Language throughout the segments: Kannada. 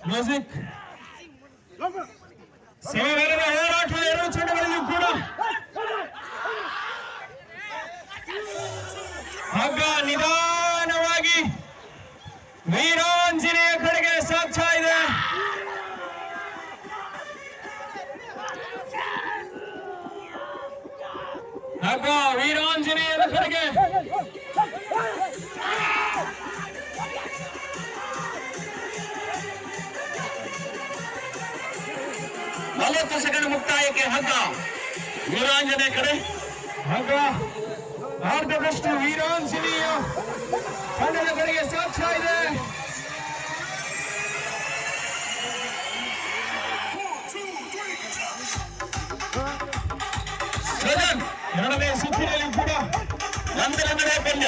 ಮ್ಯೂಸಿಕ್ ಸೇವೆಗಳ ಹೋರಾಟದ ಎರಡು ತಂಡಗಳಲ್ಲಿಯೂ ಕೂಡ ಹಗ್ಗ ನಿಧಾನವಾಗಿ ವೀರಾಂಜನೇಯ ಕಡೆಗೆ ಸಾಗ್ತಾ ಇದೆ. ಹಗ್ಗ ವೀರಾಂಜನೇಯನ ಕಡೆಗೆ ನಲವತ್ತು ಸೆಕೆಂಡ್ ಮುಕ್ತಾಯಕ್ಕೆ ಹಗ್ಗ ವೀರಾಂಜನೇಯ ಕಡೆ ಹಗ್ಗ ಅರ್ಧದಷ್ಟು ವೀರಾಂಜನೇಯ ತಂಡದ ಕಡೆಗೆ ಸಾಗ್ತಾ ಇದೆ. ಎರಡನೇ ಸುತ್ತಿನಲ್ಲಿ ಕೂಡ ನಂತರನೇ ಪಂದ್ಯ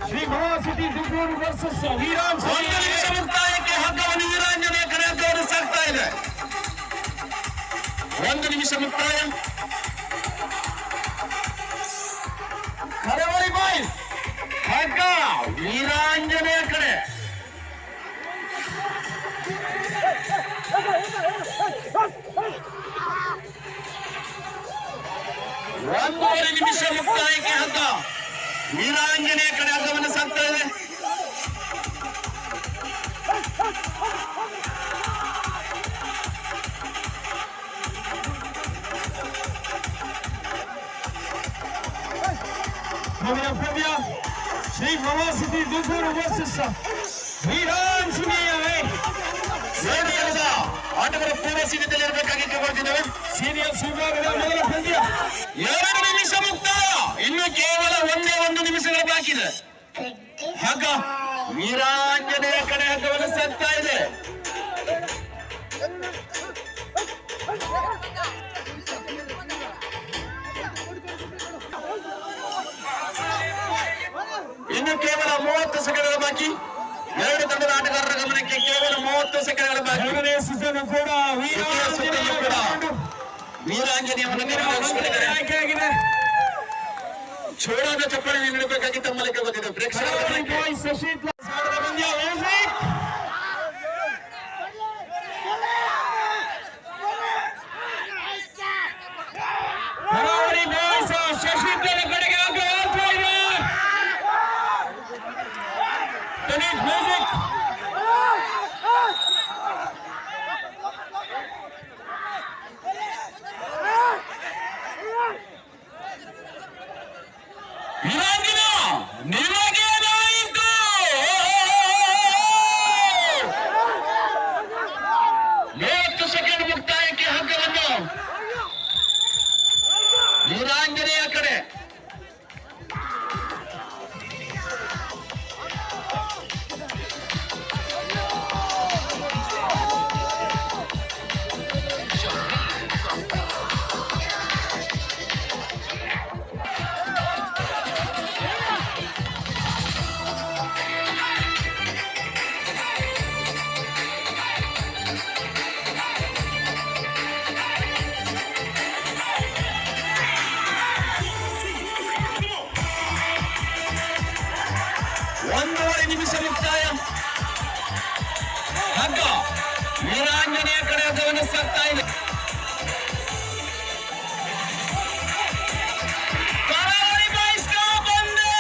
ಶ್ರೀ ಮಹಾಸಿಟಿ ದುಗ್ಗೂರು ವರ್ಸಸ್ ವೀರಾಂಜನೇಯ ಮುಕ್ತಾಯಕ್ಕೆ ಹಗ್ಗವನ್ನು ವೀರಾಂಜನೇಯ ಕಡೆ ಹಗ್ಗವನ್ನು ಸಾಗ್ತಾ ಇದೆ. 1 ನಿಮಿಷ ಮುಕ್ತಾಯ. ಕರಾವಳಿ ಬಾಯ್ಸ್ ಹಗ್ಗ ವೀರಾಂಜನೇಯ ಕಡೆ. 1 ನಿಮಿಷ ಮುಕ್ತಾಯಕ್ಕೆ ಹಗ್ಗ ವೀರಾಂಜನೇಯ ಕಡೆ ಹಗ್ಗವನ್ನು ಸಾಗ್ತಾ ಇದೆ. ಪಂದ್ಯ ಶ್ರೀ ಮಹಾಸಿಟಿ ದುಗ್ಗೂರು ವರ್ಸಸ್ ವೀರಾಂಜನೇಯ ಆಟಗಳ ಪೂರ್ವ ಸಿದ್ಧತೆಯಲ್ಲಿ ಇರಬೇಕಾಗಿ ಕೇಳ್ತಿದ್ದೇವೆ. ಸೀನಿಯರ್ಸ್ ವಿಭಾಗದ ಮೊದಲ ಪಂದ್ಯ 2 ನಿಮಿಷ ಮುಕ್ತಾಯ. ಇನ್ನು ಕೇವಲ 1 ನಿಮಿಷಗಳ ಬಾಕಿ ಇದೆ. ಹಗ್ಗ ವೀರಾಂಜನೇಯ ಕಡೆ ಹಗ್ಗವನ್ನು ಸಾಗ್ತಾ ಇದೆ. ಇನ್ನು ಕೇವಲ 30 ಸೆಕೆಂಡ್ಗಳ ಬಾಕಿ. ಎರಡು ತಂಡದ ಆಟಗಾರರ ಗಮನಕ್ಕೆ ಕೇವಲ 30 ಸೆಕೆಂಡ್ಗಳ ಬಾಕಿ. ವೀರಾಂಜನೇಯವನ್ನು ಚೋಳದ ಚಪ್ಪಲಿ ನೀಡಬೇಕಾಗಿ ತಮ್ಮಲ್ಲಿ ಗೊತ್ತಿದೆ. ಪ್ರೇಕ್ಷಕರ ವೀರಾಂಜನೇಯ ಕಡೆ ಹಗ್ಗ ವೀರಾಂಜನೇಯ ಕಡೆ ಹಗ್ಗವನ್ನು ಸಾಗ್ತಾ ಇದೆ. ಕರಾವಳಿ ಬಾಯ್ಸ್ ಬಂದೆ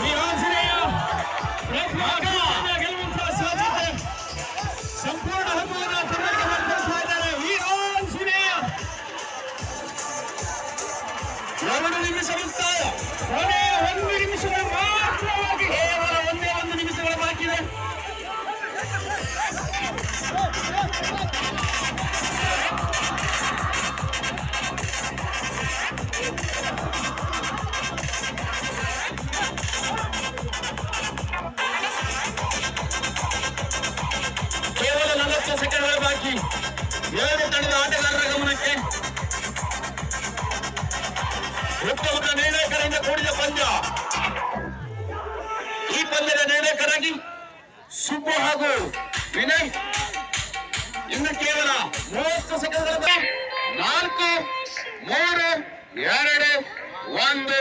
ವೀರಾಂಜನೇಯ ಗೆಲ್ಲುವಂತಹ ಸಾಧ್ಯತೆ ಸಂಪೂರ್ಣ ಹಗ್ಗವನ್ನು ತನ್ನಕ್ಕೆ ಬರ್ತಾ ಇದ್ದಾರೆ. ವೀರಾಂಜನೇಯ 2 ನಿಮಿಷ ಮುಕ್ತಾಯ. ಕೊನೆಯ 1 ನಿಮಿಷಗಳ ಮಾತ್ರವಾಗಿ ಕೇವಲ 1 ನಿಮಿಷಗಳ ಬಾಕಿ ಇದೆ. ಕೇವಲ 40 ಸೆಕೆಂಡ್ಗಳ ಬಾಕಿ. ಎರಡು ತಂಡದ ಆಟಗಾರರ ಗಮನಕ್ಕೆ ಉತ್ತಮದ ನಿರ್ಣಾಯಕರಿಂದ ಕೂಡಿದ ಪಂದ್ಯ. ಈ ಪಂದ್ಯದ ನಿರ್ಣಾಯಕರಾಗಿ ಸುಬ್ಬು ಹಾಗೂ ವಿನಯ್. ಇನ್ನು ಕೇವಲ 30 ಸೆಕೆಂಡ್ಗಳ 4, 3, 2, 1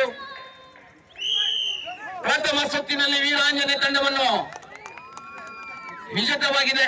ಪ್ರಥಮ ಸುತ್ತಿನಲ್ಲಿ ವೀರಾಂಜನೆ ತಂಡವನ್ನು ವಿಜೇತವಾಗಿದೆ.